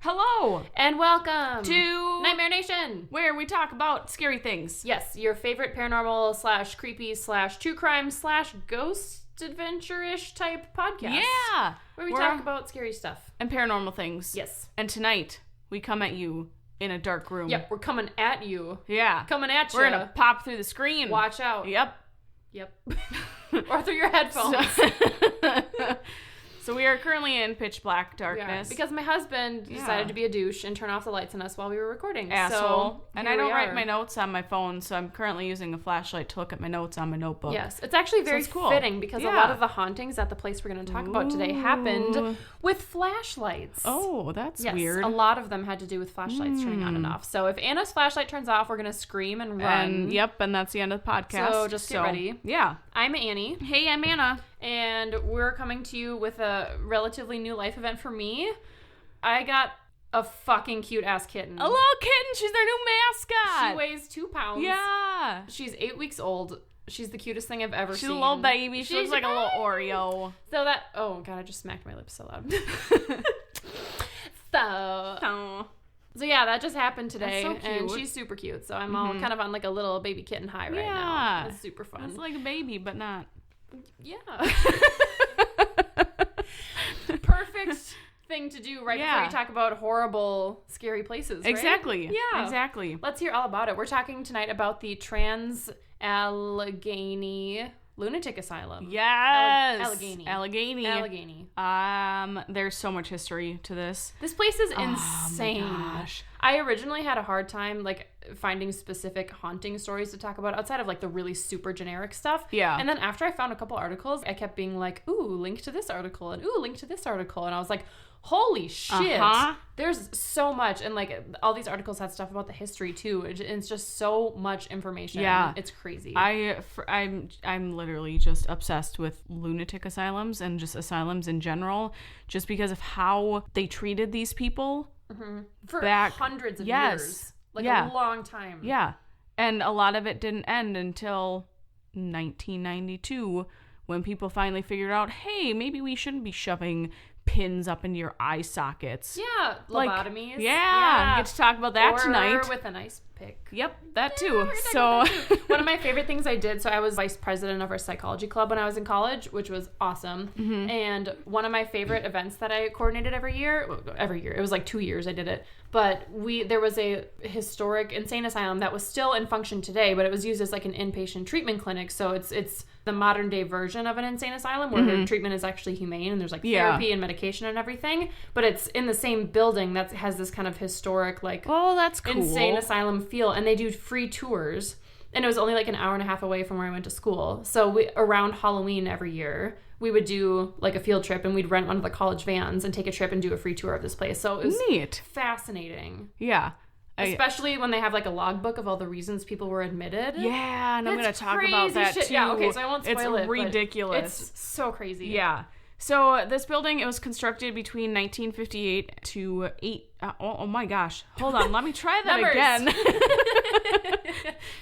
Hello, and welcome to Nightmare Nation, where we talk about scary things. Yes, your favorite paranormal / creepy / true crime / ghost adventure-ish type podcast. Yeah, where we talk about scary stuff and paranormal things. Yes, and tonight we come at you in a dark room. Yep, we're coming at you. Yeah, coming at you. We're gonna pop through the screen. Watch out. Yep. Or through your headphones. So we are currently in pitch black darkness. Because my husband decided to be a douche and turn off the lights on us while we were recording. Asshole. So and I don't write my notes on my phone, so I'm currently using a flashlight to look at my notes on my notebook. Yes, it's actually very fitting because a lot of the hauntings at the place we're going to talk about today happened with flashlights. Oh, that's weird. A lot of them had to do with flashlights turning on and off. So if Anna's flashlight turns off, we're going to scream and run. And that's the end of the podcast. So just get ready. Yeah. I'm Annie. Hey, I'm Anna. And we're coming to you with a relatively new life event for me. I got a fucking cute ass kitten. A little kitten. She's their new mascot. She weighs 2 pounds. Yeah. She's 8 weeks old. She's the cutest thing I've ever seen. She's a little baby. She looks like a little Oreo. So that... Oh, God, I just smacked my lips so loud. So yeah, that just happened today. That's so cute. And she's super cute. So I'm all kind of on like a little baby kitten high right now. It's super fun. It's like a baby, but not. Yeah. Perfect thing to do right before you talk about horrible, scary places, right? Exactly. Yeah. Exactly. Let's hear all about it. We're talking tonight about the Trans-Allegheny Lunatic Asylum. Yes. Allegheny. There's so much history to this. This place is insane. Oh my gosh. I originally had a hard time like finding specific haunting stories to talk about outside of like the really super generic stuff. Yeah. And then after I found a couple articles, I kept being like, ooh, link to this article and ooh, link to this article. And I was like, holy shit. There's so much. And like all these articles had stuff about the history too. It's just so much information. Yeah. It's crazy. I'm literally just obsessed with lunatic asylums and just asylums in general, just because of how they treated these people. For back hundreds of years. Like a long time. Yeah. And a lot of it didn't end until 1992 when people finally figured out, hey, maybe we shouldn't be shoving pins up into your eye sockets. Yeah. Lobotomies. Yeah. Get to talk about that tonight. Or with an ice pick. Yep. That too. So one of my favorite things I did, so I was vice president of our psychology club when I was in college, which was awesome. And one of my favorite events that I coordinated every year, it was like 2 years I did it, but there was a historic insane asylum that was still in function today, but it was used as like an inpatient treatment clinic. So it's the modern day version of an insane asylum where the treatment is actually humane and there's like therapy and medication and everything, but it's in the same building that has this kind of historic like that's cool. insane asylum feel, and they do free tours, and it was only like an hour and a half away from where I went to school. So around Halloween every year we would do like a field trip and we'd rent one of the college vans and take a trip and do a free tour of this place. So it was neat, fascinating. Yeah. Especially when they have like a logbook of all the reasons people were admitted. Yeah, and I'm going to talk about that too. Yeah, okay, so I won't spoil it. It's ridiculous. It's so crazy. Yeah. So this building, it was constructed between 1958 to oh my gosh. Hold on, let me try that again.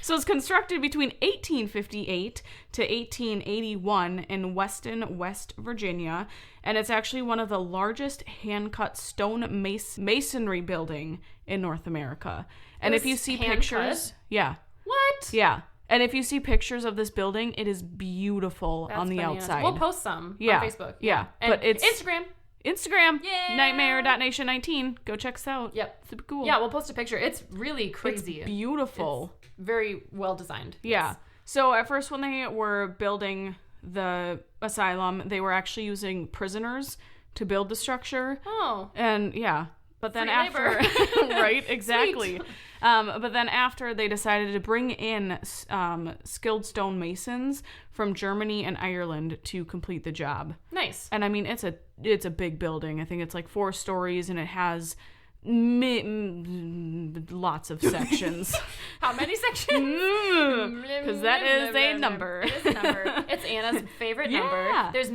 So it's constructed between 1858 to 1881 in Weston, West Virginia, and it's actually one of the largest hand-cut stone masonry building in North America. And if you see pictures, What? Yeah. And if you see pictures of this building, it is beautiful on the outside. We'll post some on Facebook. Yeah. And but it's Instagram. Yeah. Nightmare.nation19. Go check us out. Yep. Super cool. Yeah, we'll post a picture. It's really crazy. It's beautiful. It's very well designed. Yeah. Yes. So at first when they were building the asylum, they were actually using prisoners to build the structure. Oh. And yeah. But then after, right, exactly. But then after they decided to bring in skilled stonemasons from Germany and Ireland to complete the job. Nice. And I mean, it's a big building. I think it's like 4 stories and it has lots of sections. How many sections? Because that is a number. It is a number. It's Anna's favorite number. There's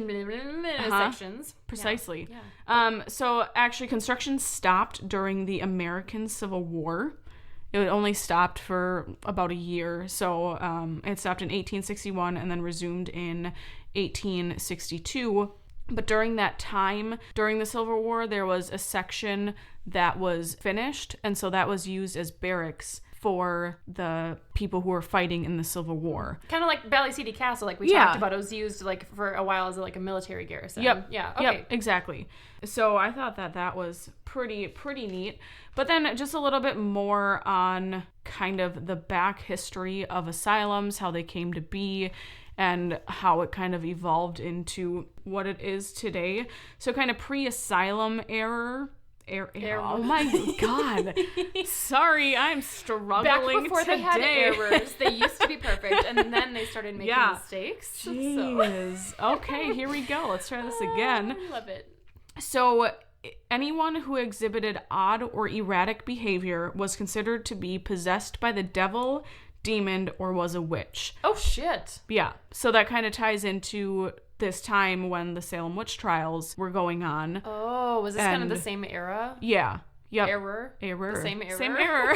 sections. Precisely. Yeah. So actually construction stopped during the American Civil War. It only stopped for about a year. So it stopped in 1861 and then resumed in 1862 But during that time, during the Civil War, there was a section that was finished, and so that was used as barracks for the people who were fighting in the Civil War. Kind of like Valley City Castle, like we talked about. It was used like for a while as like a military garrison. Yep. Yeah. Okay. Yep. Exactly. So I thought that was pretty neat. But then just a little bit more on kind of the back history of asylums, how they came to be, and how it kind of evolved into what it is today. So kind of pre-asylum era. Oh my God. Sorry, I'm struggling Back before today. they had errors, they used to be perfect, and then they started making mistakes. Jeez. Okay, here we go. Let's try this again. I love it. So anyone who exhibited odd or erratic behavior was considered to be possessed by the devil, demon, or was a witch. Oh, shit. Yeah. So that kind of ties into this time when the Salem witch trials were going on. Oh, was this kind of the same era? Yeah. Yep. Error. The same error. Same error.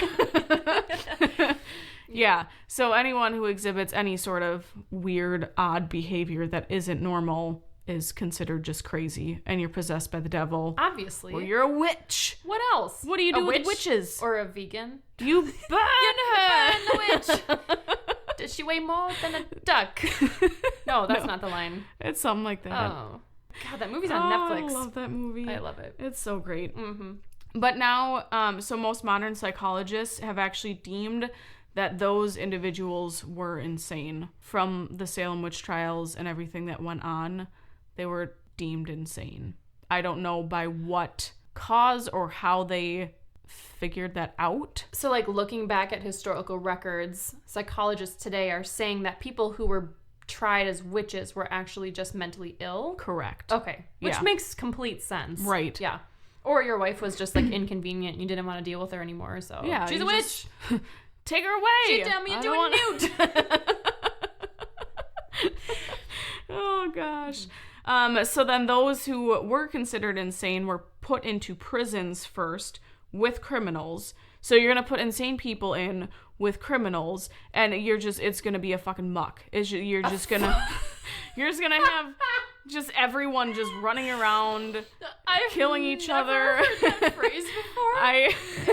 Yeah. So anyone who exhibits any sort of weird, odd behavior that isn't normal is considered just crazy, and you're possessed by the devil. Obviously. Or you're a witch. What else? What do you do with witches? Or a vegan? You burn her! Burn the witch! Does she weigh more than a duck? No, that's not the line. It's something like that. Oh. God, that movie's on Netflix. I love that movie. I love it. It's so great. Mm-hmm. But now, so most modern psychologists have actually deemed that those individuals were insane. From the Salem witch trials and everything that went on, they were deemed insane. I don't know by what cause or how they figured that out. So, like, looking back at historical records, psychologists today are saying that people who were tried as witches were actually just mentally ill. Correct. Okay. Which makes complete sense. Right. Yeah. Or your wife was just, like, inconvenient and you didn't want to deal with her anymore, so... Yeah. She's a witch! Take her away! She turned me into a newt! Oh, gosh. So then those who were considered insane were put into prisons first with criminals. So you're going to put insane people in with criminals, and it's going to be a fucking muck. You're just going to have just everyone just running around, killing each other. I've never heard that phrase before.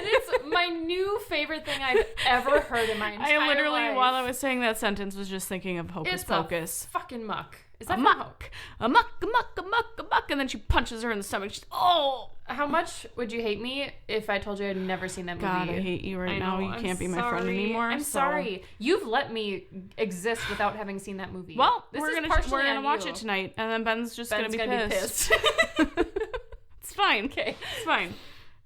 It's my new favorite thing I've ever heard in my entire life. I literally, while I was saying that sentence, was just thinking of Hocus Pocus. Fucking muck. Is that a muck, a muck, and then she punches her in the stomach. She's, oh! How much would you hate me if I told you I'd never seen that movie? God, I hate you right now. You can't be my friend anymore. I'm sorry. You've let me exist without having seen that movie. Well, we're gonna watch it tonight, and then Ben's gonna be pissed. It's fine. Okay, it's fine.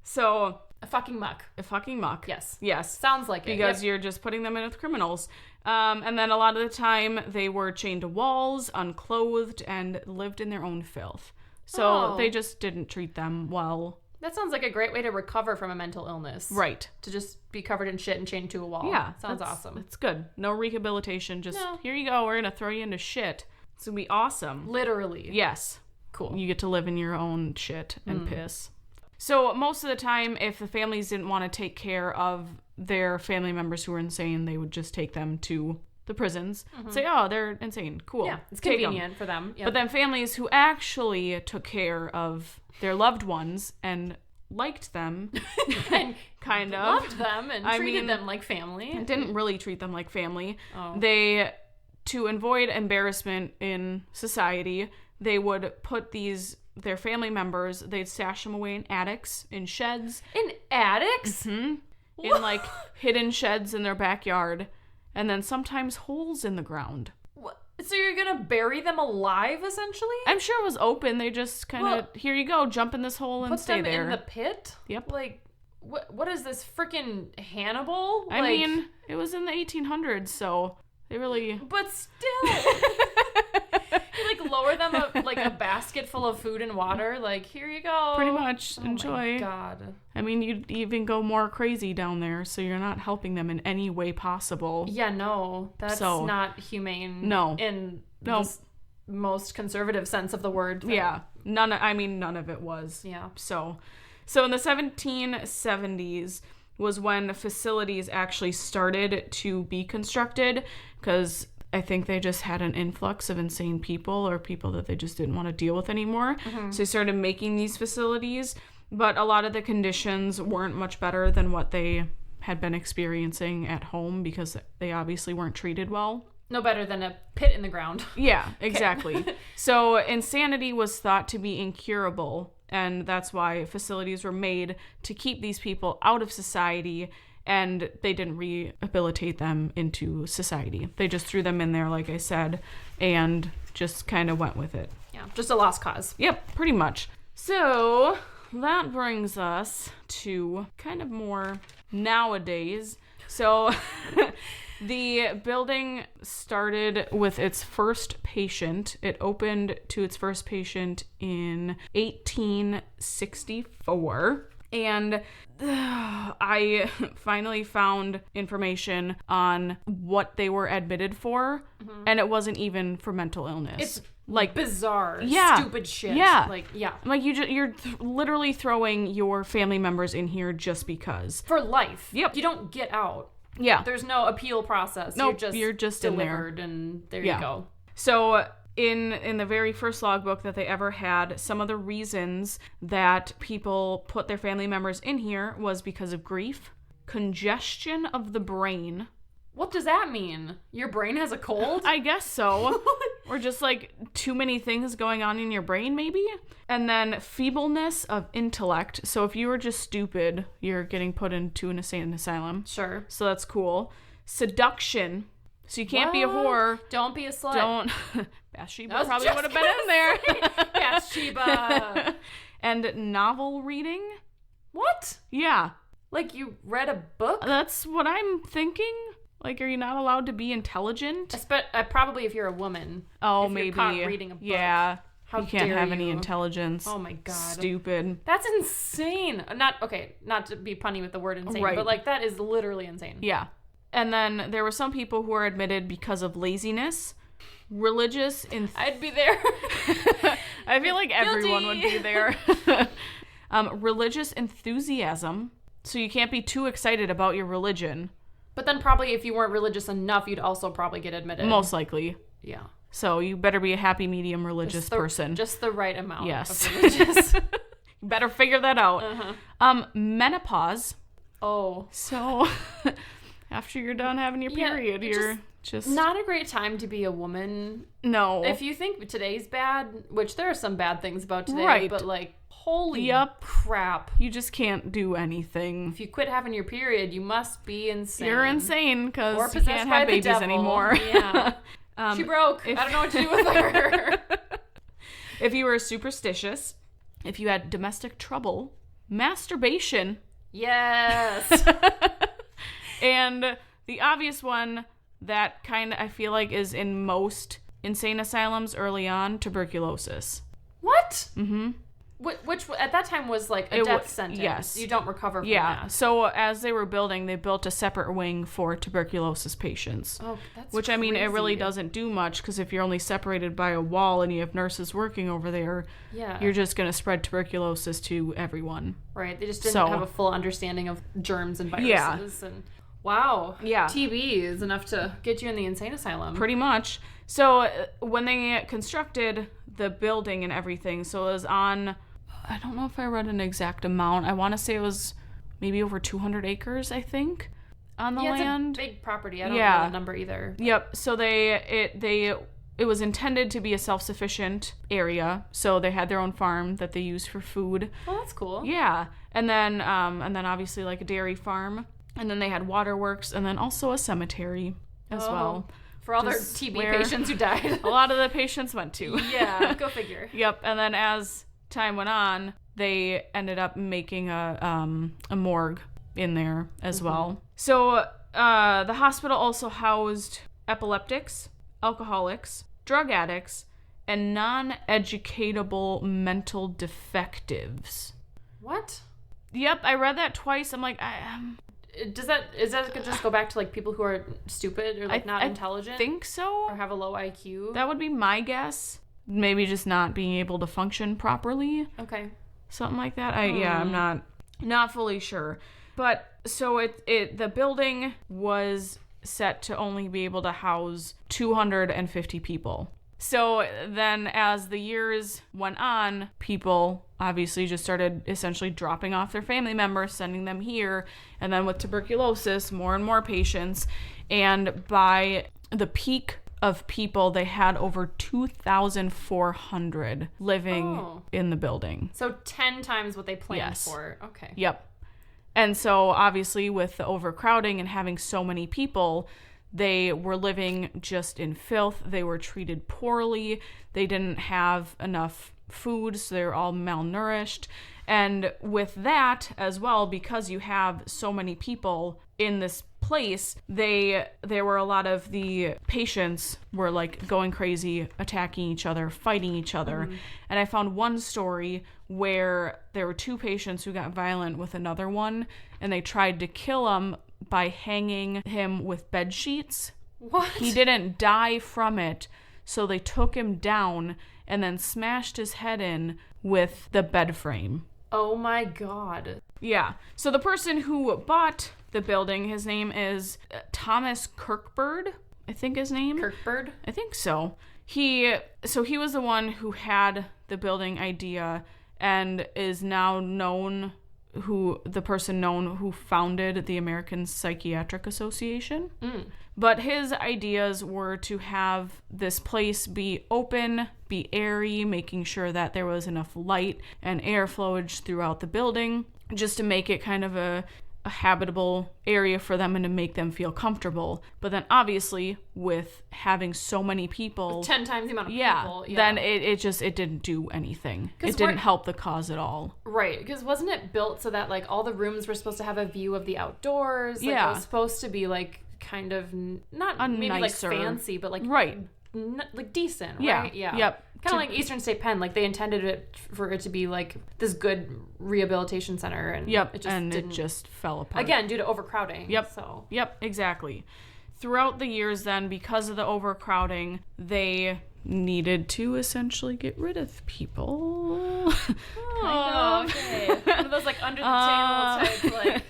So a fucking muck. A fucking muck. Yes. Sounds like it. Because you're just putting them in with criminals. And then a lot of the time they were chained to walls, unclothed, and lived in their own filth. So they just didn't treat them well. That sounds like a great way to recover from a mental illness. Right. To just be covered in shit and chained to a wall. Yeah. Sounds awesome. It's good. No rehabilitation. Just, here you go. We're going to throw you into shit. It's going to be awesome. Literally. Yes. Cool. You get to live in your own shit and piss. So most of the time, if the families didn't want to take care of their family members who were insane, they would just take them to the prisons. Say, oh, they're insane. Cool. Yeah, it's convenient for them. Yep. But then families who actually took care of their loved ones and liked them and kind of loved them and treated them like family. And didn't really treat them like family. Oh. They, to avoid embarrassment in society, they would put their family members, they'd stash them away in attics, in sheds. In attics? Mm-hmm. In like hidden sheds in their backyard. And then sometimes holes in the ground. What? So you're going to bury them alive, essentially? I'm sure it was open. They just kind of, here you go, jump in this hole and stay there. Put them in the pit? Yep. Like, what is this, freaking Hannibal? I mean, it was in the 1800s, so they really... But still... You, like, lower them a basket full of food and water. Like, here you go. Pretty much. Oh Enjoy. My God. I mean, you'd even go more crazy down there, so you're not helping them in any way possible. Yeah, no. That's not humane. No. In the most conservative sense of the word. Yeah. None of it was. Yeah. So in the 1770s was when facilities actually started to be constructed, because I think they just had an influx of insane people or people that they just didn't want to deal with anymore. So they started making these facilities, but a lot of the conditions weren't much better than what they had been experiencing at home because they obviously weren't treated well. No better than a pit in the ground. Yeah, exactly. So insanity was thought to be incurable, and that's why facilities were made to keep these people out of society, and they didn't rehabilitate them into society. They just threw them in there, like I said, and just kind of went with it. Yeah, just a lost cause. Yep, pretty much. So that brings us to kind of more nowadays. So the building started with its first patient. It opened to its first patient in 1864. And I finally found information on what they were admitted for, and it wasn't even for mental illness. It's like bizarre, stupid shit. Yeah, like yeah, like you're literally throwing your family members in here just because for life. Yep, you don't get out. Yeah, there's no appeal process. Nope, you're just delivered, in there. And there you go. So in the very first logbook that they ever had, some of the reasons that people put their family members in here was because of grief, congestion of the brain. What does that mean? Your brain has a cold? I guess so. Or just like too many things going on in your brain, maybe. And then feebleness of intellect. So if you were just stupid, you're getting put into an insane asylum. Sure. So that's cool. Seduction. So you can't be a whore. Don't be a slut. Don't. Bathsheba probably would have been in there. Bathsheba. And novel reading. What? Yeah. Like you read a book? That's what I'm thinking. Like, are you not allowed to be intelligent? Probably if you're a woman. Oh, if maybe. You're caught reading a book. Yeah. How you can't dare have you. any intelligence. Oh my god. Stupid. That's insane. Not to be punny with the word insane, right. But like that is literally insane. Yeah. And then there were some people who were admitted because of laziness, religious. I'd be there. I feel like everyone would be there. Religious enthusiasm. So you can't be too excited about your religion. But then probably if you weren't religious enough, you'd also probably get admitted. Most likely. Yeah. So you better be a happy medium religious person. Just the right amount yes. of religious. You better figure that out. Uh-huh. Menopause. Oh. So after you're done having your period, you're just... Not a great time to be a woman. No. If you think today's bad, which there are some bad things about today, right. But like, holy crap. You just can't do anything. If you quit having your period, you must be insane. You're insane because you can't by have the babies devil. anymore. Yeah. She broke. I don't know what to do with her. If you were superstitious, if you had domestic trouble, masturbation. Yes. And the obvious one that kind of I feel like is in most insane asylums early on, tuberculosis. What? Mm-hmm. Which at that time was like a death sentence. Yes. You don't recover from that. So as they were building, they built a separate wing for tuberculosis patients. Oh, that's Which, crazy. I mean, it really doesn't do much because if you're only separated by a wall and you have nurses working over there, you're just going to spread tuberculosis to everyone. Right. They just didn't have a full understanding of germs and viruses. Yeah. And wow. Yeah. TB is enough to get you in the insane asylum. Pretty much. So when they constructed the building and everything, so it was on... I don't know if I read an exact amount. I want to say it was maybe over 200 acres, I think, on the land. It's a big property. I don't know the number either. Yep. So it was intended to be a self-sufficient area. So they had their own farm that they used for food. Oh, that's cool. Yeah. And then obviously like a dairy farm. And then they had waterworks and then also a cemetery as well. For all their TB patients who died. A lot of the patients went to. Yeah, go figure. Yep. And then as time went on, they ended up making a morgue in there as well. So the hospital also housed epileptics, alcoholics, drug addicts, and non-educatable mental defectives. What? Yep, I read that twice. I'm like, Does that just go back to like people who are stupid or like not intelligent? I think so. Or have a low IQ? That would be my guess. Maybe just not being able to function properly. Okay. Something like that. I'm not fully sure. But so the building was set to only be able to house 250 people. So then as the years went on, people obviously just started essentially dropping off their family members, sending them here. And then with tuberculosis, more and more patients. And by the peak of people, they had over 2,400 living in the building. So 10 times what they planned for. Okay. Yep. And so obviously with the overcrowding and having so many people, they were living just in filth. They were treated poorly. They didn't have enough food, so they were all malnourished. And with that as well, because you have so many people in this place, there were a lot of the patients were like going crazy, attacking each other, fighting each other. And I found one story where there were 2 patients who got violent with another one, and they tried to kill him by hanging him with bed sheets. What? He didn't die from it, so they took him down and then smashed his head in with the bed frame. Oh my God. Yeah. So the person who bought the building, his name is Thomas Kirkbird, I think his name. Kirkbird? I think so. He was the one who had the building idea and is now the person known who founded the American Psychiatric Association. But his ideas were to have this place be open, be airy, making sure that there was enough light and air flowage throughout the building, just to make it kind of a habitable area for them and to make them feel comfortable. But then obviously with having so many people, with 10 times the amount of people, then it didn't do anything. It didn't help the cause at all. Right, because wasn't it built so that like all the rooms were supposed to have a view of the outdoors? Like, it was supposed to be like kind of not maybe nicer, like fancy, but like like decent, right? Yeah. Yep. Kind of like Eastern State Penn, like they intended it for it to be like this good rehabilitation center, and it just fell apart again due to overcrowding. Yep, exactly. Throughout the years, then, because of the overcrowding, they needed to essentially get rid of people. Okay. One of those like under the table type, like.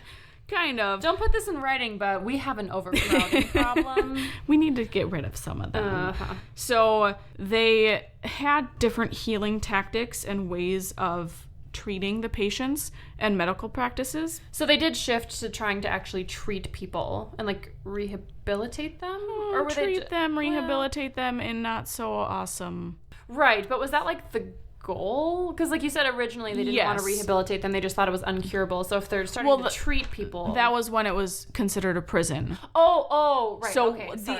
Kind of. Don't put this in writing, but we have an overcrowding problem. We need to get rid of some of them. So they had different healing tactics and ways of treating the patients and medical practices. So they did shift to trying to actually treat people and like rehabilitate them? Or rehabilitate them in not so awesome. Right, but was that like the goal? Because like you said, originally they didn't want to rehabilitate them. They just thought it was uncurable. So if they're starting to treat people, that was when it was considered a prison. Right. So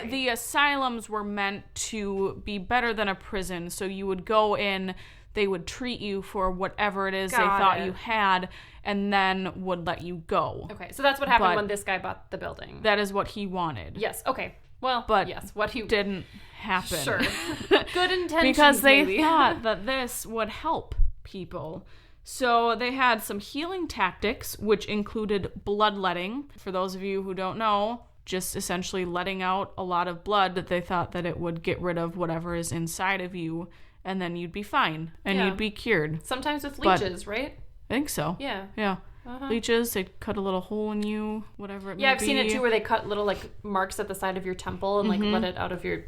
the asylums were meant to be better than a prison. So you would go in, they would treat you for whatever it is they thought you had, and then would let you go. Okay, so that's what happened when this guy bought the building. That is what he wanted. Yes. Okay. Well, but yes, what he didn't happen. Sure. Good intentions. Because they thought that this would help people. So they had some healing tactics, which included bloodletting. For those of you who don't know, just essentially letting out a lot of blood, that they thought that it would get rid of whatever is inside of you, and then you'd be fine, and you'd be cured. Sometimes with leeches, right? I think so. Yeah. Yeah. Leeches, they'd cut a little hole in you, whatever it may be. Yeah, I've seen it too, where they cut little like marks at the side of your temple and like let it out of your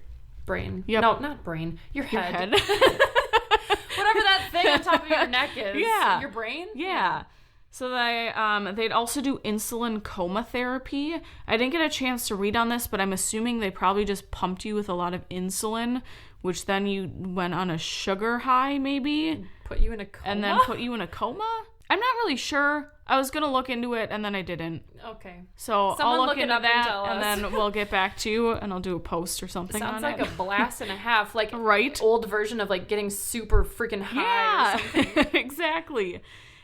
brain. Yep. No, not brain. Your head. Whatever that thing on top of your neck is. Yeah. Your brain? Yeah. So they'd also do insulin coma therapy. I didn't get a chance to read on this, but I'm assuming they probably just pumped you with a lot of insulin, which then you went on a sugar high, maybe. Put you in a coma? And then put you in a coma? I'm not really sure. I was going to look into it, and then I didn't. Okay. So I'll look into that, and then we'll get back to you, and I'll do a post or something on it. Sounds like a blast and a half. Like right? Old version of like getting super freaking high or something. Exactly.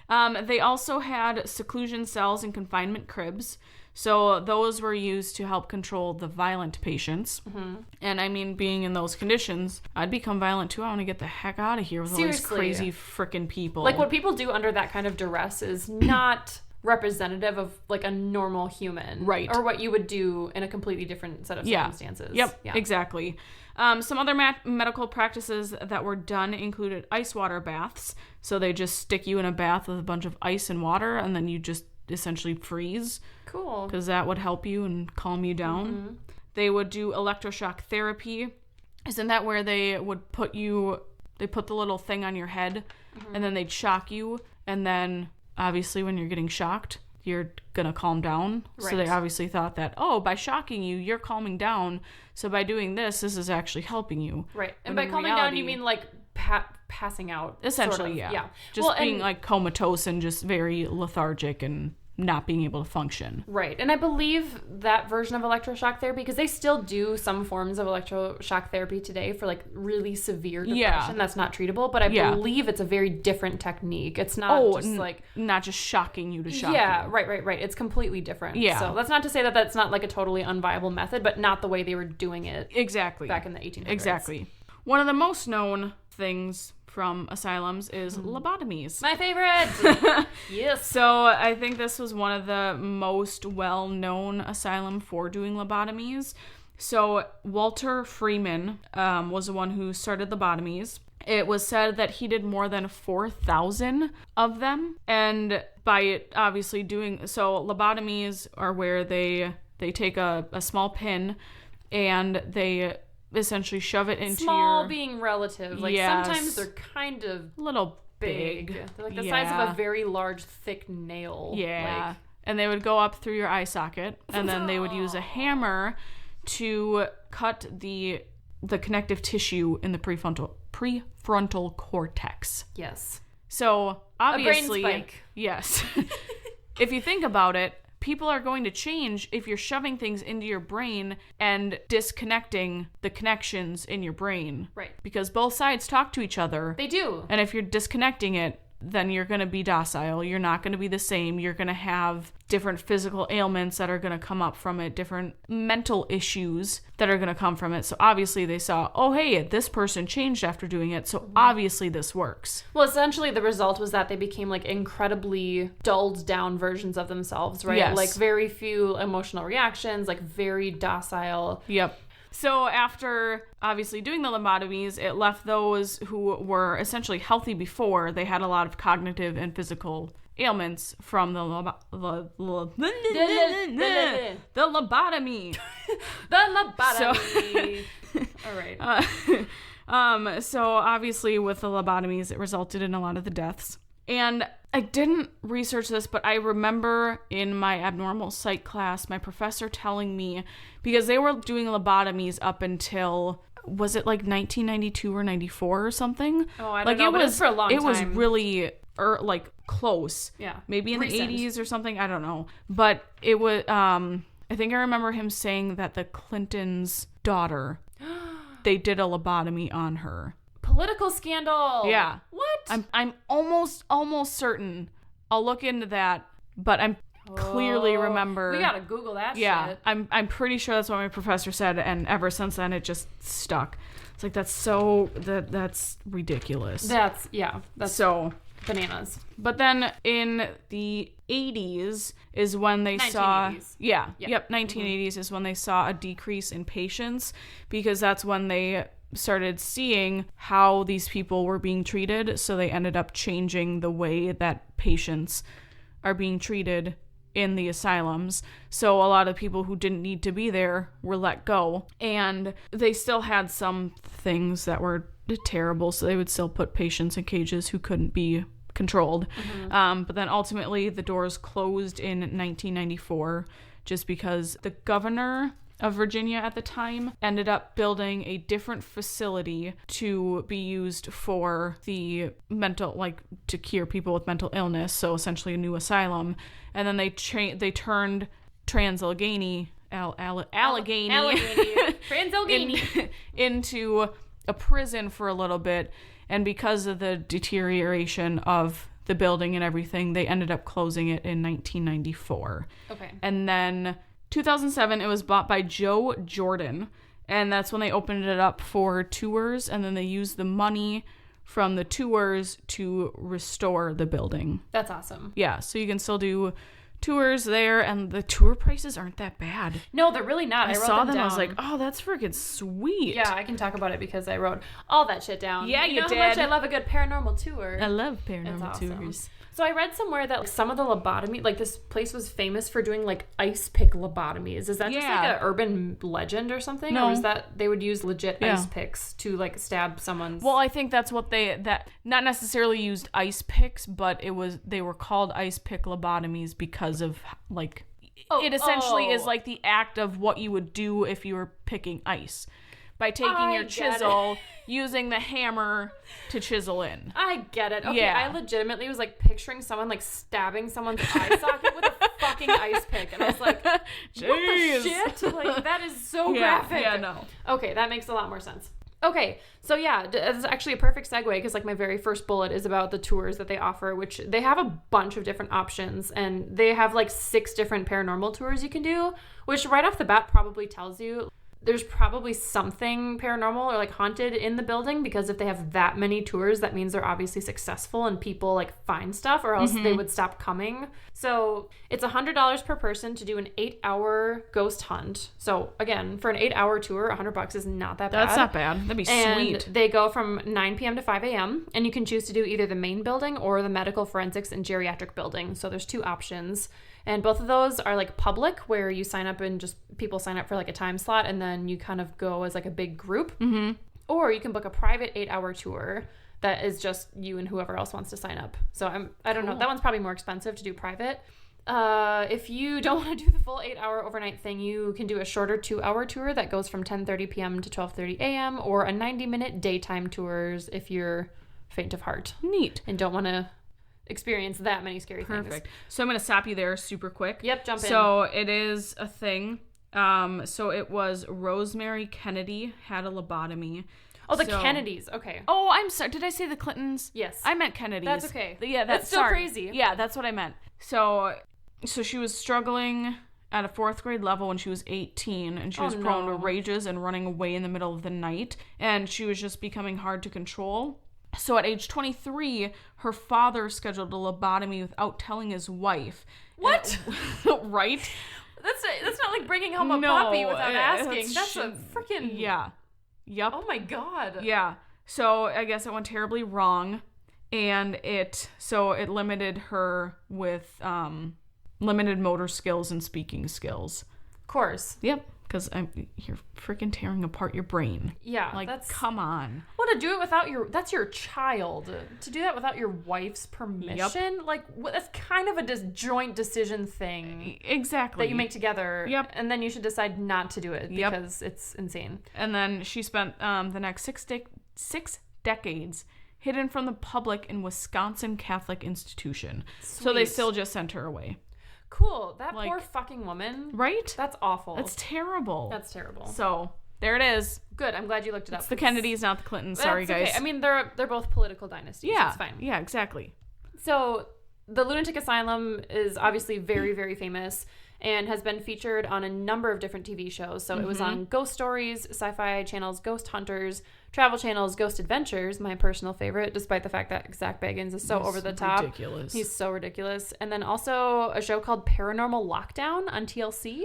They also had seclusion cells and confinement cribs. So those were used to help control the violent patients. Mm-hmm. And I mean, being in those conditions, I'd become violent too. I want to get the heck out of here with all these crazy freaking people. Like what people do under that kind of duress is not representative of like a normal human. Right. Or what you would do in a completely different set of circumstances. Yep, exactly. Some other medical practices that were done included ice water baths. So they just stick you in a bath with a bunch of ice and water, and then you just essentially freeze. Cool. Because that would help you and calm you down. They would do electroshock therapy. Isn't that where they would put the little thing on your head and then they'd shock you, and then obviously when you're getting shocked, you're gonna calm down. Right. So they obviously thought that, by shocking you, you're calming down. So by doing this is actually helping you. Right. And by calming down, you mean like passing out. Essentially, sort of. yeah. Just being like comatose and just very lethargic and not being able to function. Right. And I believe that version of electroshock therapy, because they still do some forms of electroshock therapy today for like really severe depression that's not treatable, but I believe it's a very different technique. It's not not just shocking you to shock you. Yeah, right. It's completely different. Yeah. So that's not to say that that's not like a totally unviable method, but not the way they were doing it back in the 1800s. Exactly. One of the most known things from asylums is lobotomies. My favorite! Yes. So I think this was one of the most well-known asylum for doing lobotomies. So Walter Freeman was the one who started lobotomies. It was said that he did more than 4,000 of them. And by obviously doing... So lobotomies are where they take a small pin and they... essentially shove it into small being relative. Like sometimes they're kind of a little big. They're like the size of a very large, thick nail. Yeah. Like... And they would go up through your eye socket, and then they would use a hammer to cut the connective tissue in the prefrontal cortex. Yes. So obviously, a brain spike. Yes. If you think about it, people are going to change if you're shoving things into your brain and disconnecting the connections in your brain. Right. Because both sides talk to each other. They do. And if you're disconnecting it, then you're going to be docile. You're not going to be the same. You're going to have different physical ailments that are going to come up from it, different mental issues that are going to come from it. So obviously they saw, oh, hey, this person changed after doing it. So obviously this works. Well, essentially the result was that they became like incredibly dulled down versions of themselves, right? Yes. Like very few emotional reactions, like very docile. Yep. So after obviously doing the lobotomies, it left those who were essentially healthy before. They had a lot of cognitive and physical ailments from the lobotomy. The lobotomy. So, all right. So obviously with the lobotomies, it resulted in a lot of the deaths. And I didn't research this, but I remember in my abnormal psych class, my professor telling me, because they were doing lobotomies up until, was it like 1992 or 94 or something? Oh, I don't know, but it was for a long time. It was really, close. Yeah. Maybe in recent. the 80s or something, I don't know. But it was, I think I remember him saying that the Clintons' daughter, they did a lobotomy on her. Political scandal. Yeah. What? I'm almost certain. I'll look into that, but I'm clearly remember. We gotta Google that shit. Yeah, I'm pretty sure that's what my professor said, and ever since then it just stuck. It's like that's ridiculous. That's so bananas. But then in the 80s is when they 1980s. saw 1980s is when they saw a decrease in patients, because that's when they started seeing how these people were being treated, so they ended up changing the way that patients are being treated in the asylums. So a lot of people who didn't need to be there were let go, and they still had some things that were terrible, so they would still put patients in cages who couldn't be controlled. But then ultimately the doors closed in 1994 just because the governor of Virginia at the time ended up building a different facility to be used for the mental, to cure people with mental illness. So essentially a new asylum. And then they turned Trans-Allegheny Trans-Allegheny into a prison for a little bit. And because of the deterioration of the building and everything, they ended up closing it in 1994. Okay. And then 2007, it was bought by Joe Jordan, and that's when they opened it up for tours, and then they used the money from the tours to restore the building. That's awesome. Yeah, so you can still do tours there, and the tour prices aren't that bad. No, they're really not. I wrote saw them, down. I was like, oh, that's freaking sweet. Yeah, I can talk about it because I wrote all that shit down. Yeah, you know did. How much I love a good paranormal tour. I love paranormal awesome. tours. So I read somewhere that some of the lobotomy, like this place was famous for doing like ice pick lobotomies. Is that just like an urban legend or something? No. Or is that they would use legit ice picks to like stab someone's... Well, I think that's what not necessarily used ice picks, but they were called ice pick lobotomies because of like, it essentially is like the act of what you would do if you were picking ice. By taking your chisel, using the hammer to chisel in. I get it. Okay, I legitimately was like picturing someone like stabbing someone's eye socket with a fucking ice pick. And I was like, what the shit? Like, that is so graphic. Yeah, no. Okay, that makes a lot more sense. Okay, so yeah, it's actually a perfect segue because like my very first bullet is about the tours that they offer, which they have a bunch of different options, and they have like 6 different paranormal tours you can do, which right off the bat probably tells you there's probably something paranormal or like haunted in the building, because if they have that many tours, that means they're obviously successful and people like find stuff, or else they would stop coming. So it's $100 per person to do an 8-hour ghost hunt. So again, for an 8-hour tour, $100 is not that bad. That's not bad. That'd be sweet. And they go from 9 p.m. to 5 a.m. and you can choose to do either the main building or the medical forensics and geriatric building. So there's 2 options. And both of those are like public, where you sign up and just people sign up for like a time slot, and then you kind of go as like a big group. Mm-hmm. Or you can book a private 8-hour tour that is just you and whoever else wants to sign up. So I don't know. That one's probably more expensive to do private. If you don't want to do the full 8-hour overnight thing, you can do a shorter 2-hour tour that goes from 10:30 p.m. to 12:30 a.m. or a 90-minute daytime tours if you're faint of heart. Neat. And don't want to experience that many scary things. Perfect. So I'm going to stop you there super quick. Yep, jump in. So it is a thing. So it was Rosemary Kennedy had a lobotomy. Oh, the Kennedys. Okay. Oh, I'm sorry. Did I say the Clintons? Yes. I meant Kennedys. That's okay. Yeah, that's still crazy. Yeah, that's what I meant. So she was struggling at a 4th grade level when she was 18, and she was prone to rages and running away in the middle of the night, and she was just becoming hard to control. So at age 23, her father scheduled a lobotomy without telling his wife. What? Right? That's not like bringing home a puppy without asking. That's a freaking... Yeah. Yep. Oh my God. Yeah. So I guess it went terribly wrong, and it limited her with limited motor skills and speaking skills. Of course. Yep. Because you're freaking tearing apart your brain. Yeah. Like, come on. Well, to do it without that's your child. To do that without your wife's permission? Yep. Like, that's kind of a disjoint decision thing. Exactly. That you make together. Yep. And then you should decide not to do it because it's insane. And then she spent the next 6 decades hidden from the public in Wisconsin Catholic institution. Sweet. So they still just sent her away. Cool. That poor fucking woman. Right? That's awful. That's terrible. That's terrible. So, there it is. Good. I'm glad you looked it up. It's the Kennedys, not the Clintons. Sorry, guys. Okay. I mean, they're both political dynasties. Yeah. So it's fine. Yeah, exactly. So, the Lunatic Asylum is obviously very, very famous and has been featured on a number of different TV shows. So, it was on Ghost Stories, Sci-Fi Channel's Ghost Hunters, Travel Channel's Ghost Adventures, my personal favorite, despite the fact that Zach Bagans is so over the top. Ridiculous. He's so ridiculous. And then also a show called Paranormal Lockdown on TLC,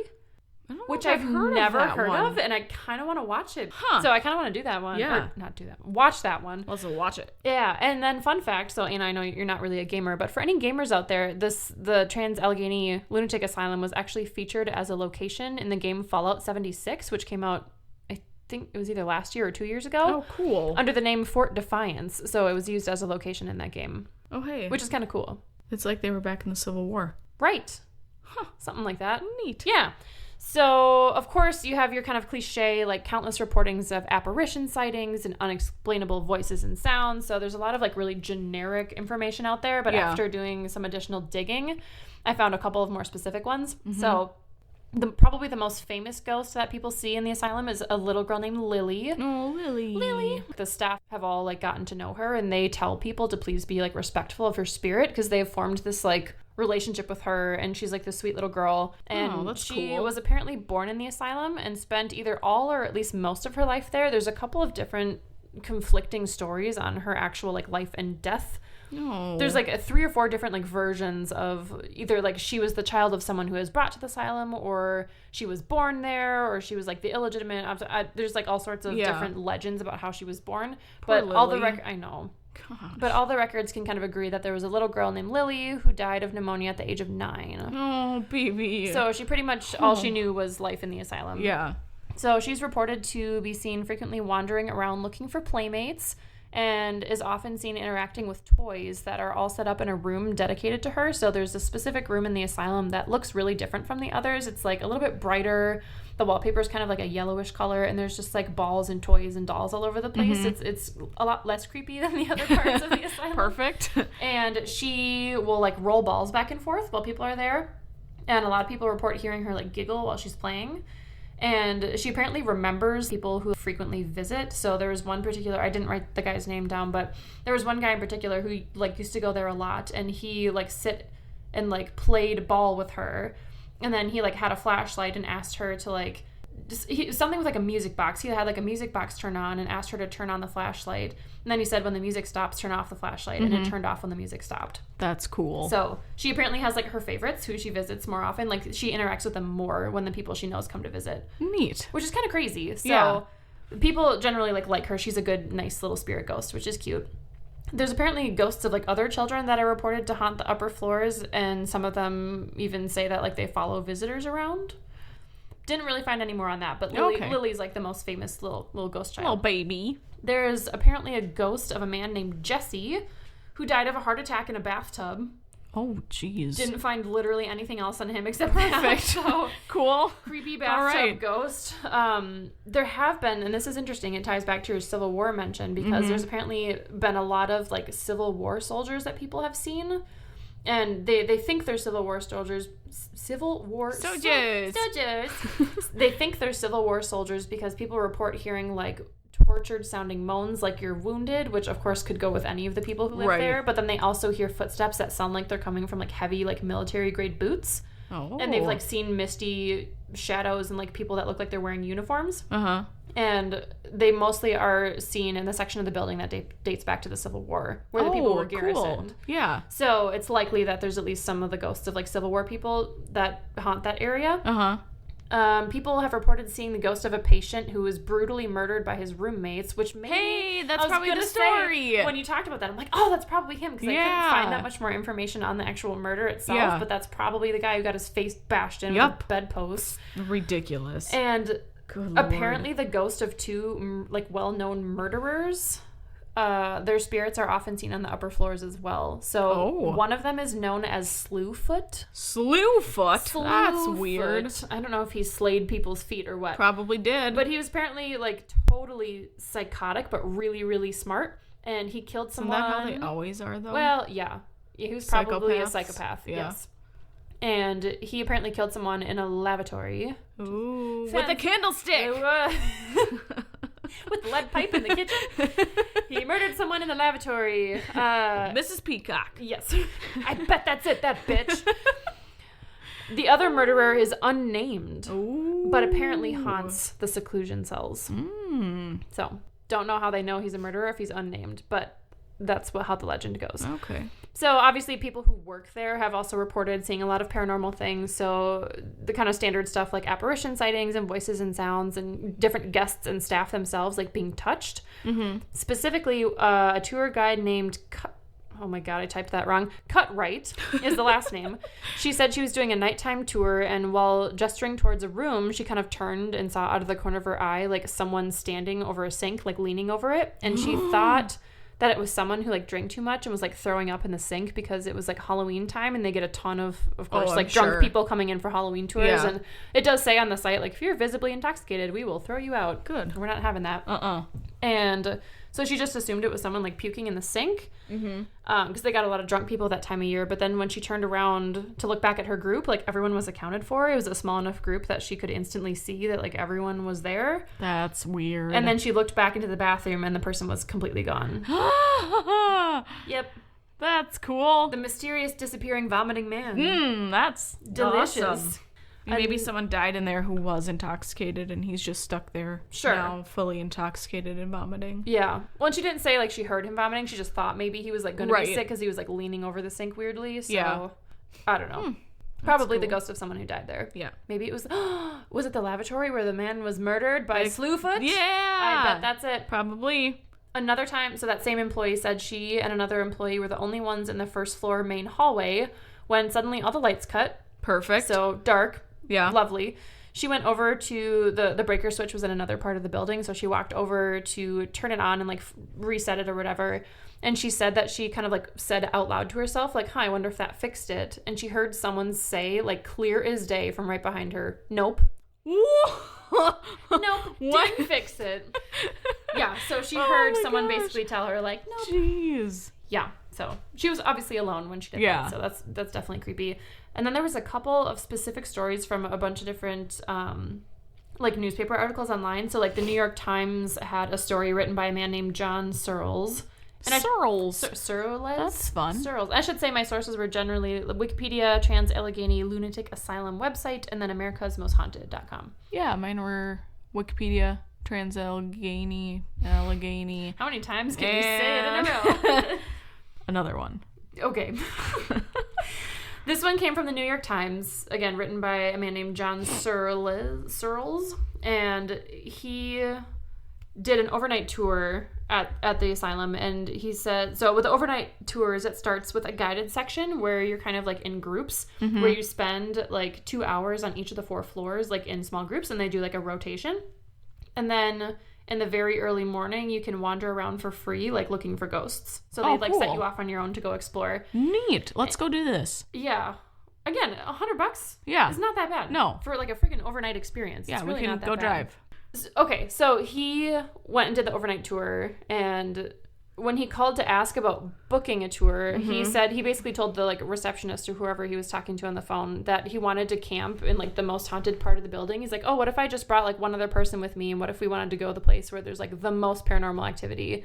which I've never heard of, and I kind of want to watch it. Huh. So I kind of want to do that one. Yeah. Or not do that. Watch that one. Let's watch it. Yeah. And then fun fact, so Anna, I know you're not really a gamer, but for any gamers out there, the Trans-Allegheny Lunatic Asylum was actually featured as a location in the game Fallout 76, which came out, I think it was either last year or 2 years ago. Oh, cool. Under the name Fort Defiance. So it was used as a location in that game. Oh, hey. Which is kind of cool. It's like they were back in the Civil War. Right. Huh. Something like that. Neat. Yeah. So, of course, you have your kind of cliche, like countless reportings of apparition sightings and unexplainable voices and sounds. So there's a lot of like really generic information out there. But after doing some additional digging, I found a couple of more specific ones. Mm-hmm. So probably the most famous ghost that people see in the asylum is a little girl named Lily. Oh, Lily. Lily. The staff have all like gotten to know her, and they tell people to please be like respectful of her spirit because they have formed this like relationship with her, and she's like this sweet little girl, and she was apparently born in the asylum and spent either all or at least most of her life there. There's a couple of different conflicting stories on her actual like life and death. There's like 3 or 4 different like versions of either like she was the child of someone who was brought to the asylum, or she was born there, or she was like the illegitimate. There's like all sorts of different legends about how she was born. Poor but all the Lily. I know. Gosh. But all the records can kind of agree that there was a little girl named Lily who died of pneumonia at the age of 9. Oh, baby. So she pretty much, all she knew was life in the asylum. Yeah. So she's reported to be seen frequently wandering around looking for playmates, and is often seen interacting with toys that are all set up in a room dedicated to her. So there's a specific room in the asylum that looks really different from the others. It's like a little bit brighter. The wallpaper is kind of like a yellowish color, and there's just like balls and toys and dolls all over the place. It's a lot less creepy than the other parts of the asylum. Perfect. And she will like roll balls back and forth while people are there. And a lot of people report hearing her like giggle while she's playing. And she apparently remembers people who frequently visit. So there was one particular, I didn't write the guy's name down, but there was one guy in particular who like used to go there a lot, and he like sit and like played ball with her. And then he like had a flashlight and asked her to like something with like a music box. He had like a music box turn on and asked her to turn on the flashlight. And then he said, when the music stops, turn off the flashlight. And it turned off when the music stopped. That's cool. So she apparently has like her favorites who she visits more often. Like she interacts with them more when the people she knows come to visit. Neat. Which is kind of crazy. So people generally like her. She's a good, nice little spirit ghost, which is cute. There's apparently ghosts of like other children that are reported to haunt the upper floors, and some of them even say that like they follow visitors around. Didn't really find any more on that, but Lily's like the most famous little ghost child. Little baby. There's apparently a ghost of a man named Jesse who died of a heart attack in a bathtub. Oh, jeez. Didn't find literally anything else on him except for that. So cool. Creepy bathtub ghost. There have been, and this is interesting, it ties back to your Civil War mention, because there's apparently been a lot of like Civil War soldiers that people have seen. And they think they're Civil War soldiers. Soldiers. They think they're Civil War soldiers because people report hearing like tortured sounding moans like you're wounded, which of course could go with any of the people who live there. But then they also hear footsteps that sound like they're coming from like heavy like military grade boots. Oh. And they've like seen misty shadows and like people that look like they're wearing uniforms. And they mostly are seen in the section of the building that dates back to the Civil War, where the people were garrisoned. Cool. Yeah. So it's likely that there's at least some of the ghosts of like Civil War people that haunt that area. People have reported seeing the ghost of a patient who was brutally murdered by his roommates, which that's probably the story. When you talked about that, I'm like, oh, that's probably him, because I couldn't find that much more information on the actual murder itself, but that's probably the guy who got his face bashed in with a bedpost. Ridiculous. And apparently the ghost of two like well-known murderers, their spirits are often seen on the upper floors as well. So one of them is known as Slewfoot. Slewfoot? That's weird. I don't know if he slayed people's feet or what. Probably did. But he was apparently like totally psychotic, but really, really smart. And he killed someone. Isn't that how they always are, though? Well, yeah. He was probably a psychopath. Yeah. Yes. And he apparently killed someone in a lavatory. Ooh. With a candlestick. With the lead pipe in the kitchen. He murdered someone in the lavatory. Mrs. Peacock. Yes. I bet that's it, that bitch. The other murderer is unnamed. Ooh. But apparently haunts the seclusion cells. So, don't know how they know he's a murderer if he's unnamed, but that's how the legend goes. Okay. So obviously people who work there have also reported seeing a lot of paranormal things. So the kind of standard stuff like apparition sightings and voices and sounds, and different guests and staff themselves like being touched. Specifically, a tour guide named oh my god, I typed that wrong. Cutright is the last name. She said she was doing a nighttime tour, and while gesturing towards a room, she kind of turned and saw out of the corner of her eye like someone standing over a sink, like leaning over it, and she thought that it was someone who like drank too much and was like throwing up in the sink, because it was like Halloween time and they get a ton of course, like drunk people coming in for Halloween tours. Yeah. And it does say on the site, like, if you're visibly intoxicated, we will throw you out. Good. We're not having that. And so she just assumed it was someone like puking in the sink, because they got a lot of drunk people that time of year. But then when she turned around to look back at her group, like everyone was accounted for. It was a small enough group that she could instantly see that like everyone was there. That's weird. And then she looked back into the bathroom and the person was completely gone. Yep. That's cool. The mysterious disappearing vomiting man. That's delicious. Awesome. Maybe someone died in there who was intoxicated and he's just stuck there. Now fully intoxicated and vomiting. Yeah. Well, and she didn't say like she heard him vomiting. She just thought maybe he was like going to be sick because he was like leaning over the sink weirdly. So I don't know. Probably the ghost of someone who died there. Yeah. Maybe it was it the lavatory where the man was murdered by Slewfoot? Yeah. I bet that's it. Probably. Another time, so that same employee said she and another employee were the only ones in the first floor main hallway when suddenly all the lights cut. Perfect. So dark. Yeah. Lovely. She went over to the breaker switch was in another part of the building. So she walked over to turn it on and like reset it or whatever. And she said that she kind of like said out loud to herself, like, I wonder if that fixed it. And she heard someone say, like, clear as day from right behind her, nope. Nope, didn't fix it. Yeah, so she heard someone basically tell her, like, nope. Jeez. Yeah, so she was obviously alone when she did that, so that's definitely creepy. And then there was a couple of specific stories from a bunch of different, like, newspaper articles online. So, like, the New York Times had a story written by a man named John Searles. Searles. Searles? That's fun. Searles. I should say my sources were generally Wikipedia, Trans-Allegheny Lunatic Asylum website, and then americasmosthaunted.com. Yeah, mine were Wikipedia, Trans-Allegheny, Allegheny. How many times can you say it in a row? Another one. Okay. This one came from the New York Times, again, written by a man named John Searles, and he did an overnight tour at the asylum, and he said, so with the overnight tours, it starts with a guided section where you're kind of like in groups, where you spend like 2 hours on each of the 4 floors, like in small groups, and they do like a rotation. And then in the very early morning, you can wander around for free, like looking for ghosts. So they like set you off on your own to go explore. Neat. Let's go do this. Yeah. Again, $100. Yeah. It's not that bad. No. For like a freaking overnight experience. Yeah, it's really we can not that go bad. drive. Okay, so he went and did the overnight tour, and when he called to ask about booking a tour, he said he basically told the like receptionist or whoever he was talking to on the phone that he wanted to camp in like the most haunted part of the building. He's like, oh, what if I just brought like one other person with me, and what if we wanted to go the place where there's like the most paranormal activity?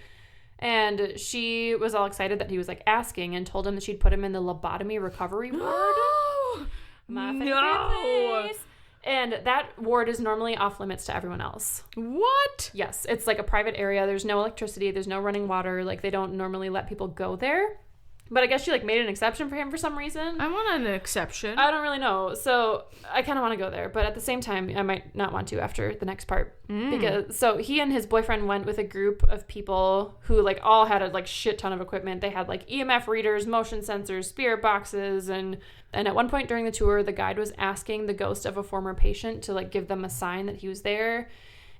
And she was all excited that he was like asking, and told him that she'd put him in the lobotomy recovery ward. My favorite place. And that ward is normally off limits to everyone else. What? Yes, it's like a private area. There's no electricity. There's no running water. Like, they don't normally let people go there. But I guess she, like, made an exception for him for some reason. I want an exception. I don't really know. So I kind of want to go there. But at the same time, I might not want to after the next part. Because, so he and his boyfriend went with a group of people who, like, all had a, like, shit ton of equipment. They had, like, EMF readers, motion sensors, spirit boxes, and at one point during the tour, the guide was asking the ghost of a former patient to, like, give them a sign that he was there.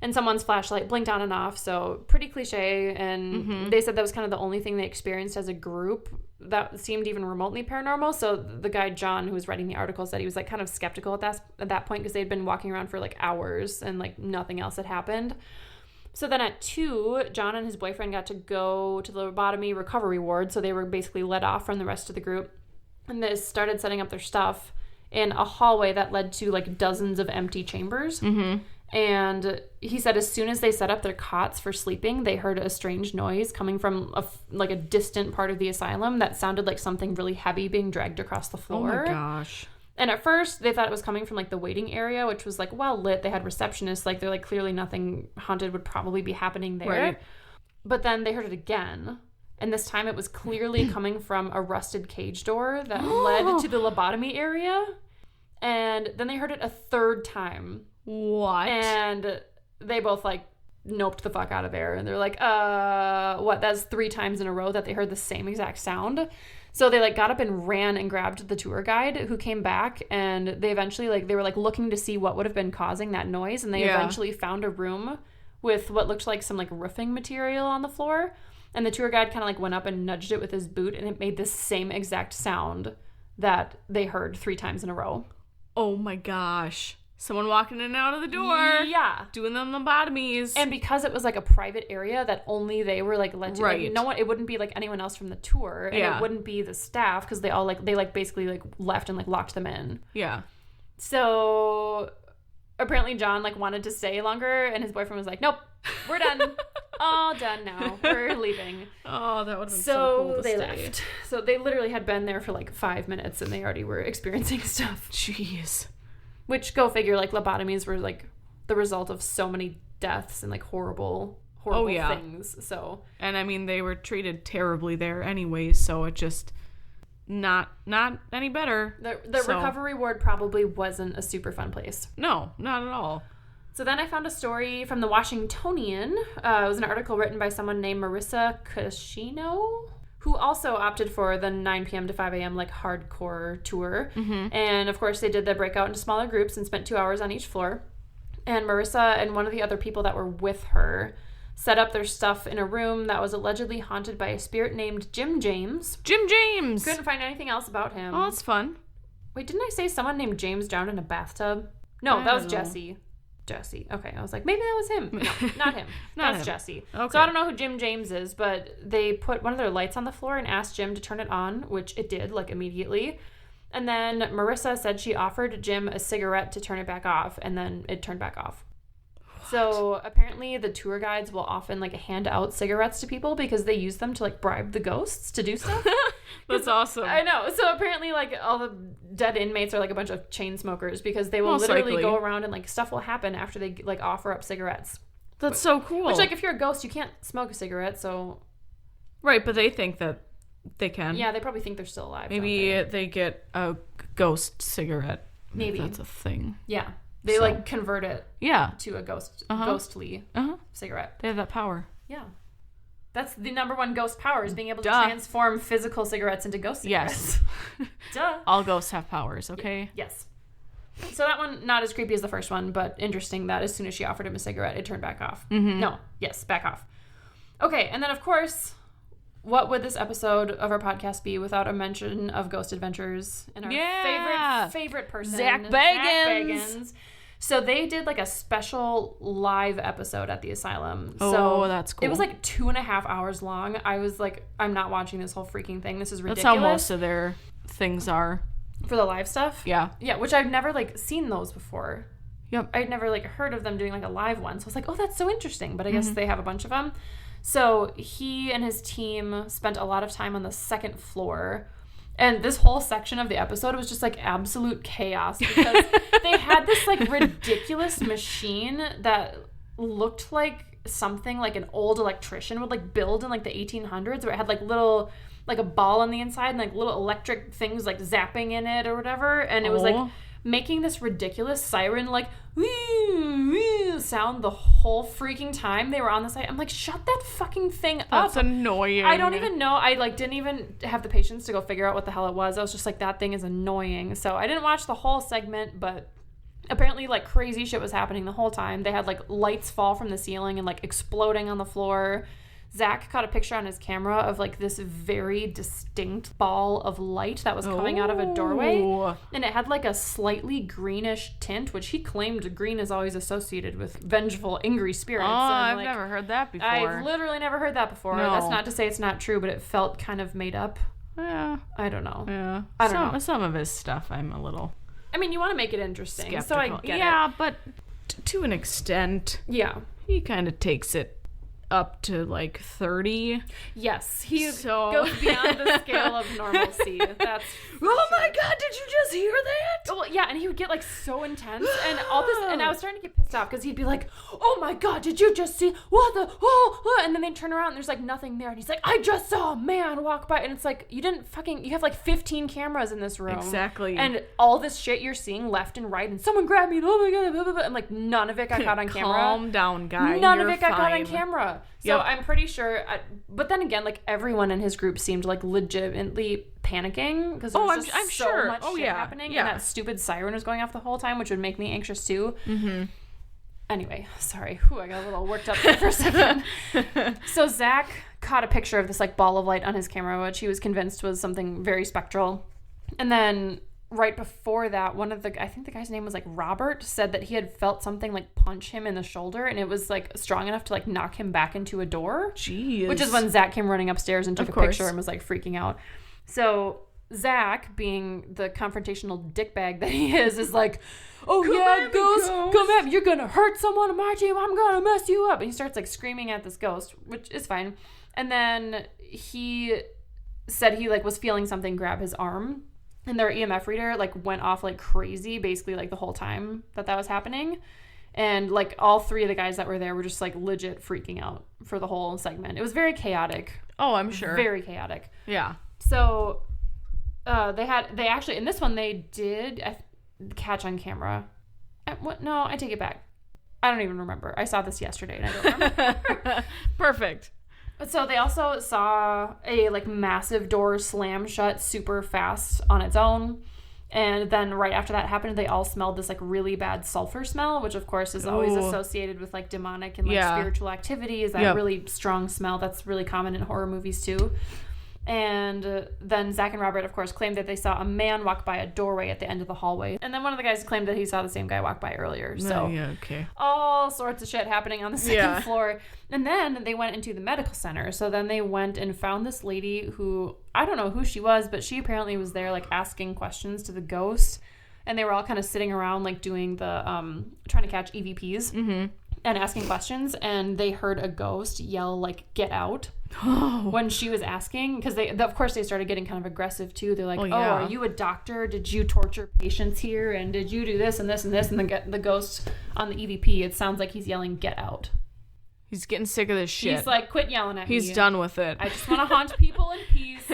And someone's flashlight blinked on and off, so pretty cliche. And they said that was kind of the only thing they experienced as a group that seemed even remotely paranormal. So the guy, John, who was writing the article, said he was like kind of skeptical at that point because they'd been walking around for like hours and like nothing else had happened. So then at 2, John and his boyfriend got to go to the lobotomy recovery ward. So they were basically let off from the rest of the group. And they started setting up their stuff in a hallway that led to like dozens of empty chambers. And he said as soon as they set up their cots for sleeping, they heard a strange noise coming from a distant part of the asylum that sounded like something really heavy being dragged across the floor. Oh my gosh. And at first they thought it was coming from like the waiting area, which was like well lit. They had receptionists. Like they're like clearly nothing haunted would probably be happening there. Right. But then they heard it again. And this time it was clearly coming from a rusted cage door that led to the lobotomy area. And then they heard it a third time. What? And they both like noped the fuck out of there. And they're like, what? That's 3 times in a row that they heard the same exact sound. So they like got up and ran and grabbed the tour guide who came back, and they eventually like they were like looking to see what would have been causing that noise, and they eventually found a room with what looked like some like roofing material on the floor. And the tour guide kind of like went up and nudged it with his boot, and it made the same exact sound that they heard 3 times in a row. Oh my gosh. Someone walking in and out of the door. Yeah. Doing them lobotomies. And because it was like a private area that only they were like let to, right. Like, no one, it wouldn't be like anyone else from the tour. And it wouldn't be the staff because they all like, they like basically like left and like locked them in. Yeah. So apparently John like wanted to stay longer, and his boyfriend was like, nope, we're done. All done now. We're leaving. Oh, that would have been so cool to they stay. left. So they literally had been there for like 5 minutes and they already were experiencing stuff. Jeez. Which, go figure, like lobotomies were like the result of so many deaths and like horrible things. So, and I mean, they were treated terribly there anyways, so it just not any better. The recovery ward probably wasn't a super fun place. No, not at all. So then I found a story from the Washingtonian. It was an article written by someone named Marissa Cascino, who also opted for the 9 p.m. to 5 a.m. like hardcore tour. And of course they did the breakout into smaller groups and spent 2 hours on each floor. And Marissa and one of the other people that were with her set up their stuff in a room that was allegedly haunted by a spirit named Jim James. Jim James! Couldn't find anything else about him. Oh, that's fun. Wait, didn't I say someone named James drowned in a bathtub? No, that was Jesse. Jesse. Okay, I was like, maybe that was him. No, not him. That's Jesse. Okay. So I don't know who Jim James is, but they put one of their lights on the floor and asked Jim to turn it on, which it did, like, immediately. And then Marissa said she offered Jim a cigarette to turn it back off, and then it turned back off. So apparently the tour guides will often like hand out cigarettes to people because they use them to like bribe the ghosts to do stuff. That's awesome. I know. So apparently like all the dead inmates are like a bunch of chain smokers because they will literally go around and like stuff will happen after they like offer up cigarettes. That's so cool. Which like if you're a ghost, you can't smoke a cigarette. So right, but they think that they can. Yeah, they probably think they're still alive. Maybe they get a ghost cigarette. Maybe that's a thing. Yeah. They like convert it to a ghostly cigarette. They have that power. Yeah. That's the number one ghost power is being able to transform physical cigarettes into ghost cigarettes. Yes. Duh. All ghosts have powers, okay? Yes. So that one, not as creepy as the first one, but interesting that as soon as she offered him a cigarette, it turned back off. No. Yes, back off. Okay, and then of course, what would this episode of our podcast be without a mention of Ghost Adventures and our favorite person, Zach Bagans. So they did like a special live episode at the asylum. Oh, so that's cool. It was like 2.5 hours long. I was like, I'm not watching this whole freaking thing. This is ridiculous. That's how most of their things are. For the live stuff? Yeah. Yeah, which I've never like seen those before. Yep. I'd never like heard of them doing like a live one. So I was like, oh, that's so interesting. But I guess they have a bunch of them. So he and his team spent a lot of time on the second floor. And this whole section of the episode was just like absolute chaos because they had this like ridiculous machine that looked like something like an old electrician would like build in like the 1800s where it had like little like a ball on the inside and like little electric things like zapping in it or whatever. And it was like making this ridiculous siren like sound the whole freaking time they were on the site. I'm like, shut that fucking thing up. That's annoying. I don't even know. I like didn't even have the patience to go figure out what the hell it was. I was just like, that thing is annoying. So I didn't watch the whole segment, but apparently like crazy shit was happening the whole time. They had like lights fall from the ceiling and like exploding on the floor. Zach caught a picture on his camera of like this very distinct ball of light that was coming out of a doorway. And it had like a slightly greenish tint, which he claimed green is always associated with vengeful, angry spirits. Oh, and, I've never heard that before. I've literally never heard that before. No. That's not to say it's not true, but it felt kind of made up. Yeah. I don't know. Yeah. I don't know. Some of his stuff I'm a little I mean, you want to make it interesting, skeptical. so I get it. Yeah, but to an extent. Yeah. He kind of takes it up to like 30. Yes, he goes beyond the scale of normalcy. That's oh my god, did you just hear that? Well, yeah, and he would get like so intense and all this, and I was starting to get pissed off because he'd be like, "Oh my god, did you just see what the oh?" And then they'd turn around and there's like nothing there, and he's like, "I just saw a man walk by," and it's like you have like 15 cameras in this room, exactly, and all this shit you're seeing left and right, and someone grabbed me, and oh my god, blah, blah, blah, and like none of it got caught on camera. Calm down, guy. None of it got caught on camera. So Yep. I'm pretty sure, but then again, like everyone in his group seemed like legitimately panicking because there was just so sure. much shit happening, and that stupid siren was going off the whole time, which would make me anxious too. Mm-hmm. Anyway, sorry, I got a little worked up there for a second. So Zach caught a picture of this like ball of light on his camera, which he was convinced was something very spectral, and then right before that, I think the guy's name was like Robert, said that he had felt something like punch him in the shoulder, and it was like strong enough to like knock him back into a door. Jeez. Which is when Zach came running upstairs and took a picture and was like freaking out. So Zach, being the confrontational dickbag that he is like, "Oh yeah, ghost, come at me. You're gonna hurt someone on my team. I'm gonna mess you up." And he starts like screaming at this ghost, which is fine. And then he said he like was feeling something grab his arm. And their EMF reader, like, went off like crazy, basically, like, the whole time that was happening. And, like, all three of the guys that were there were just, like, legit freaking out for the whole segment. It was very chaotic. Oh, I'm sure. Very chaotic. Yeah. So, they actually, in this one, they did catch on camera. No, I take it back. I don't even remember. I saw this yesterday and I don't remember. Perfect. So they also saw a like massive door slam shut super fast on its own. And then right after that happened, they all smelled this like really bad sulfur smell, which of course is always associated with like demonic and like spiritual activities. That really strong smell that's really common in horror movies too. And then Zach and Robert, of course, claimed that they saw a man walk by a doorway at the end of the hallway. And then one of the guys claimed that he saw the same guy walk by earlier. So all sorts of shit happening on the second floor. And then they went into the medical center. So then they went and found this lady who, I don't know who she was, but she apparently was there like asking questions to the ghost. And they were all kind of sitting around like doing the, trying to catch EVPs and asking questions. And they heard a ghost yell like, "Get out." When she was asking, because of course they started getting kind of aggressive too. They're like, "Oh, are you a doctor? Did you torture patients here? And did you do this and this and this?" And then the ghost on the EVP, it sounds like he's yelling, "Get out." He's getting sick of this shit. He's like, "Quit yelling at me. He's done with it. I just want to haunt people in peace.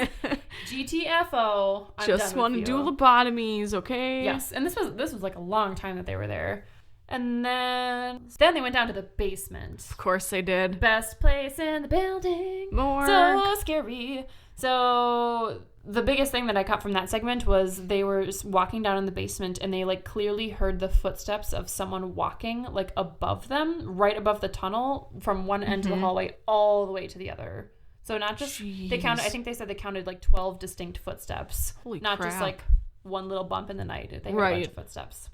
GTFO. I'm just want to do lobotomies, okay?" Yes, and this was like a long time that they were there. And then they went down to the basement. Of course they did. Best place in the building. More. So scary. So the biggest thing that I caught from that segment was they were walking down in the basement and they like clearly heard the footsteps of someone walking like above them, right above the tunnel from one end of the hallway all the way to the other. So not just, they counted, I think they said they counted like 12 distinct footsteps. Holy not crap. just like one little bump in the night. They heard a bunch of footsteps.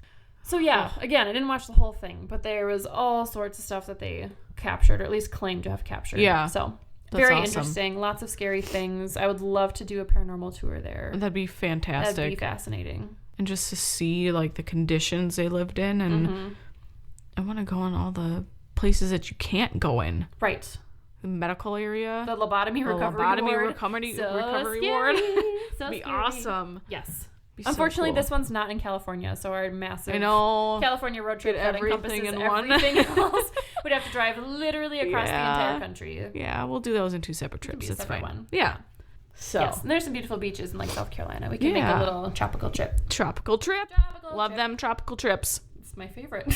So yeah, again, I didn't watch the whole thing, but there was all sorts of stuff that they captured, or at least claimed to have captured. Yeah. So very interesting. Lots of scary things. I would love to do a paranormal tour there. That'd be fantastic. That'd be fascinating. And just to see like the conditions they lived in, and I want to go in all the places that you can't go in. Right. The medical area. The lobotomy recovery ward. So be awesome. Yes. Unfortunately, this one's not in California, so our massive California road trip that encompasses everything else would have to drive literally across the entire country. Yeah, we'll do those in two separate trips. It's fine. One. Yeah. So yes, and there's some beautiful beaches in like South Carolina. We can make a little tropical trip. Love them tropical trips. It's my favorite.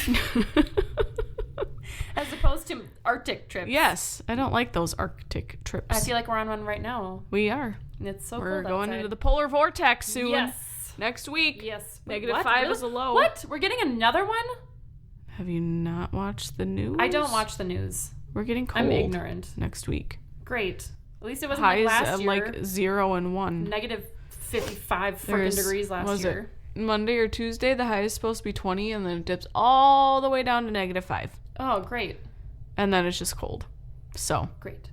As opposed to Arctic trips. Yes, I don't like those Arctic trips. I feel like we're on one right now. We are. It's so cool. We're going into the polar vortex soon. Yes. Next week. Yes. -5 really? Is a low. What? We're getting another one? Have you not watched the news? I don't watch the news. We're getting cold. I'm ignorant. Next week. Great. At least it wasn't like last year. Like 0 and 1. Negative 55 freaking degrees last year. Monday or Tuesday, the high is supposed to be 20, and then it dips all the way down to -5. Oh, great. And then it's just cold. So. Great.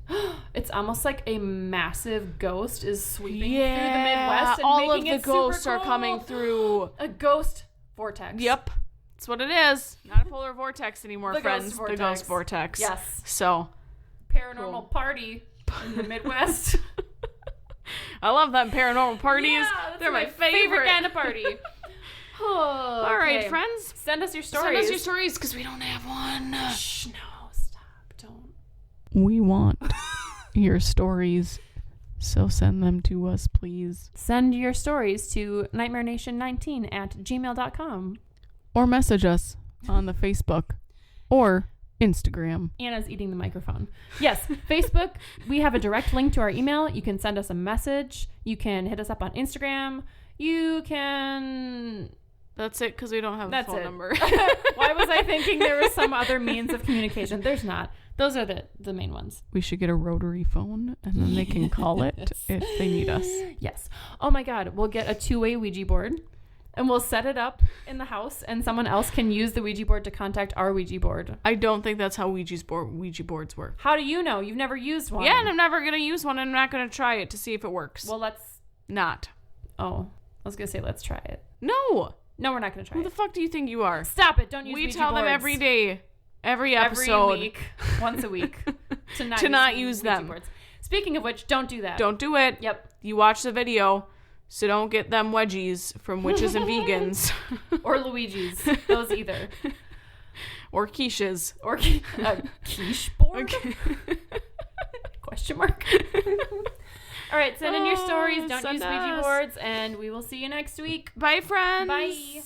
It's almost like a massive ghost is sweeping through the Midwest and all making of the ghosts are coming through. A ghost vortex. Yep. That's what it is. Not a polar vortex anymore, friends. The ghost vortex. Yes. So. Paranormal party in the Midwest. I love them paranormal parties. Yeah, they're my favorite kind of party. All right, friends. Send us your stories. Send us your stories because we don't have one. Shh, no, stop. Don't. We want your stories, so send them to us, please. Send your stories to nightmarenation19@gmail.com. Or message us on the Facebook or Instagram. Anna's eating the microphone. Yes, Facebook. We have a direct link to our email. You can send us a message. You can hit us up on Instagram. You can... That's it, because we don't have a phone number. Why was I thinking there was some other means of communication? There's not. Those are the main ones. We should get a rotary phone, and then they can call it if they need us. Yes. Oh my God. We'll get a 2-way Ouija board, and we'll set it up in the house, and someone else can use the Ouija board to contact our Ouija board. I don't think that's how Ouija boards work. How do you know? You've never used one. Yeah, and I'm never going to use one, and I'm not going to try it to see if it works. Well, let's... Not. Oh. I was going to say, let's try it. No, we're not going to try it. Who the fuck do you think you are? Stop it. Don't use Ouija boards. We tell them every day, every episode. Every week. Once a week. to not use them. Boards. Speaking of which, don't do that. Don't do it. Yep. You watch the video, so don't get them wedgies from witches and vegans. Or Luigi's. Those either. Or quiches. Or a quiche board? Question mark. All right, send in your stories. Don't use Ouija boards, and we will see you next week. Bye, friends. Bye.